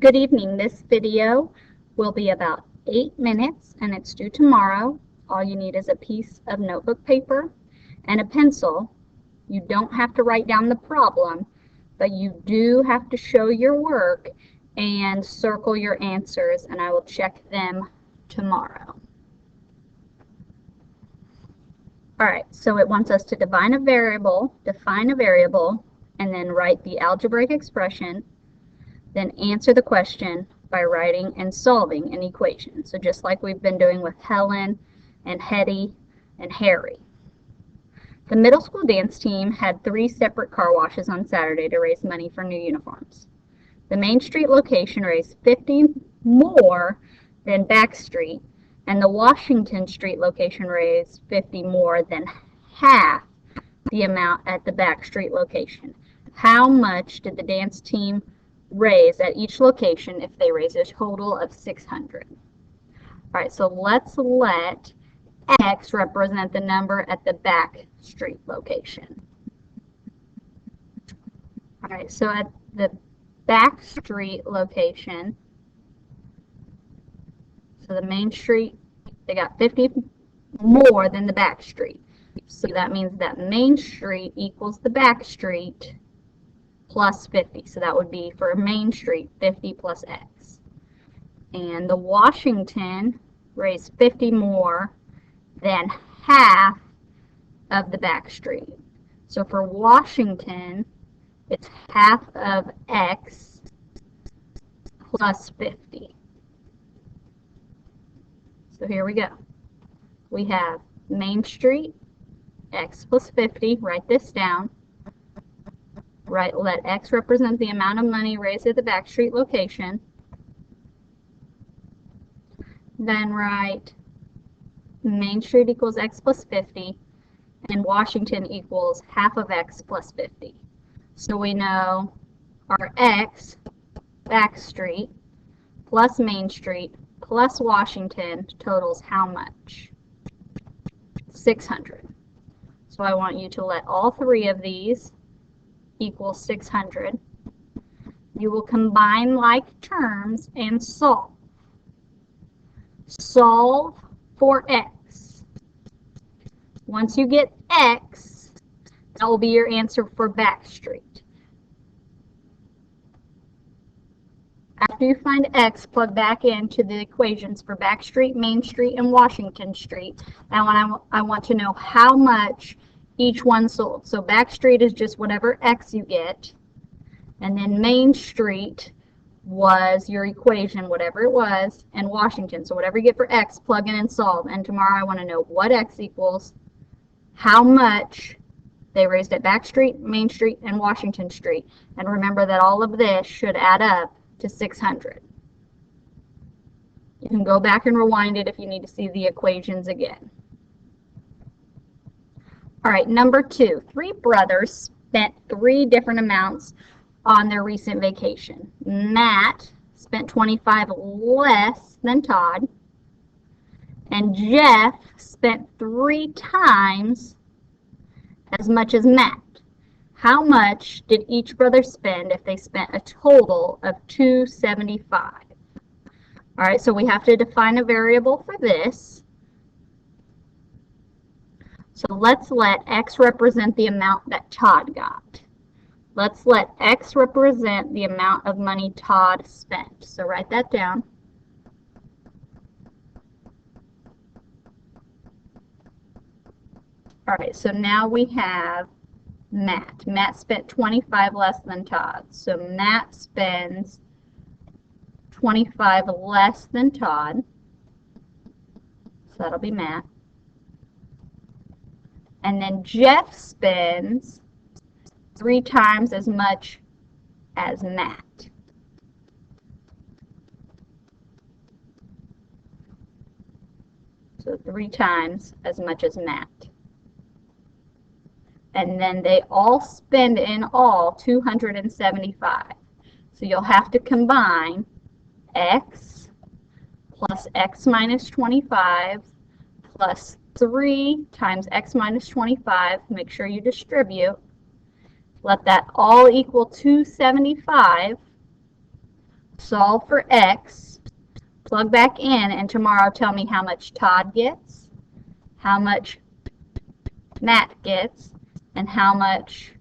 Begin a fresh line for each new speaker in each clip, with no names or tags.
Good evening. This video will be about 8 minutes and it's due tomorrow. All you need is a piece of notebook paper and a pencil. You don't have to write down the problem, but you do have to show your work and circle your answers, and I will check them tomorrow. Alright, so it wants us to define a variable, and then write the algebraic expression, then answer the question by writing and solving an equation. So just like we've been doing with Helen and Hetty and Harry. The middle school dance team had 3 separate car washes on Saturday to raise money for new uniforms. The Main Street location raised 50 more than Back Street, and the Washington Street location raised 50 more than half the amount at the Back Street location. How much did the dance team raise at each location if they raised a total of 600? All right, so let's let X represent the number at the Back Street location. All right, so at the Back Street location, so the Main Street, they got 50 more than the Back Street. So that means that Main Street equals the Back Street plus 50. So that would be for Main Street, 50 plus X. And the Washington raised 50 more than half of the Back Street. So for Washington, it's half of X plus 50. So here we go. We have Main Street, X plus 50. Write this down. Let X represent the amount of money raised at the Back Street location. Then write Main Street equals X plus 50, and Washington equals half of X plus 50. So we know our X, Back Street, plus Main Street, plus Washington totals how much? 600. So I want you to let all 3 of these equal 600. You will combine like terms and solve. Solve for X. Once you get X, that will be your answer for Back Street. After you find X, plug back into the equations for Back Street, Main Street, and Washington Street. And I want to know how much each one sold. So Back Street is just whatever X you get. And then Main Street was your equation, whatever it was, and Washington. So whatever you get for X, plug in and solve. And tomorrow I want to know what X equals, how much they raised at Back Street, Main Street, and Washington Street. And remember that all of this should add up to 600. You can go back and rewind it if you need to see the equations again. All right, number 2. 3 brothers spent 3 different amounts on their recent vacation. Matt spent 25 less than Todd, and Jeff spent 3 times as much as Matt. How much did each brother spend if they spent a total of $275? All right, so we have to define a variable for this. So let's let X represent the amount that Todd got. Let's let X represent the amount of money Todd spent. So write that down. All right, so now we have Matt. Matt spent 25 less than Todd. So Matt spends 25 less than Todd. So that'll be Matt. And then Jeff spends 3 times as much as Matt. So 3 times as much as Matt. And then they all spend in all 275. So you'll have to combine X plus X minus 25 plus 3 times X minus 25. Make sure you distribute. Let that all equal 275. solve for X, plug back in, and tomorrow tell me how much Todd gets, how much Matt gets, and how much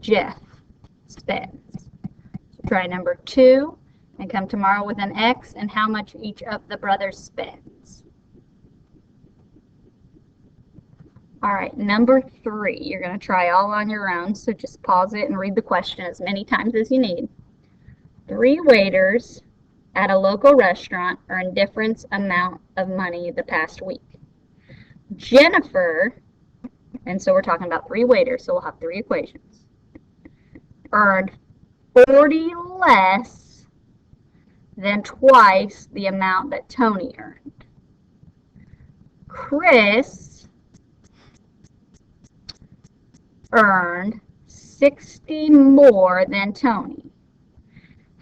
Jeff spends. So try number 2 and come tomorrow with an X and how much each of the brothers spends. All right, number 3, you're going to try all on your own, so just pause it and read the question as many times as you need. 3 waiters at a local restaurant earned different amount of money the past week. Jennifer, and so we're talking about 3 waiters, so we'll have 3 equations, earned 40 less than twice the amount that Tony earned. Chris earned 60 more than Tony.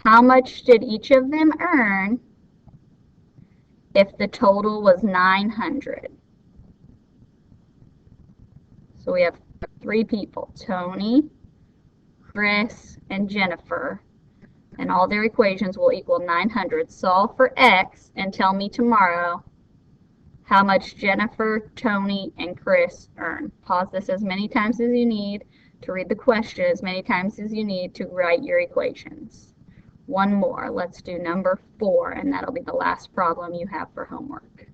How much did each of them earn if the total was 900? So we have 3 people, Tony, Chris, and Jennifer, and all their equations will equal 900. Solve for X and tell me tomorrow how much Jennifer, Tony, and Chris earn. Pause this as many times as you need to read the question, as many times as you need to write your equations. One more. Let's do number 4, and that'll be the last problem you have for homework.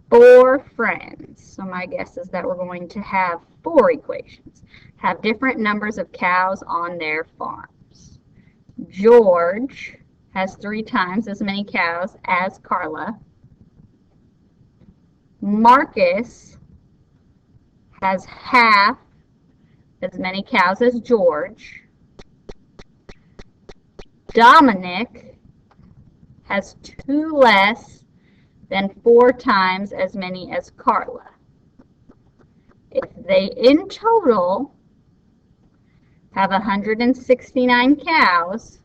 4 friends. So my guess is that we're going to have 4 equations. Have different numbers of cows on their farms. George has 3 times as many cows as Carla. Marcus has half as many cows as George. Dominic has 2 less than 4 times as many as Carla. If they in total have 169 cows,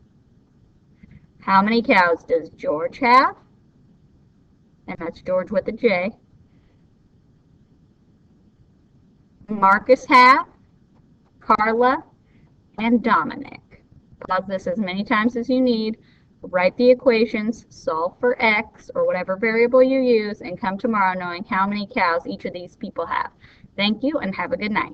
how many cows does George have? And that's George with a J. Marcus have, Carla, and Dominic. Pause this as many times as you need. Write the equations, solve for X or whatever variable you use, and come tomorrow knowing how many cows each of these people have. Thank you and have a good night.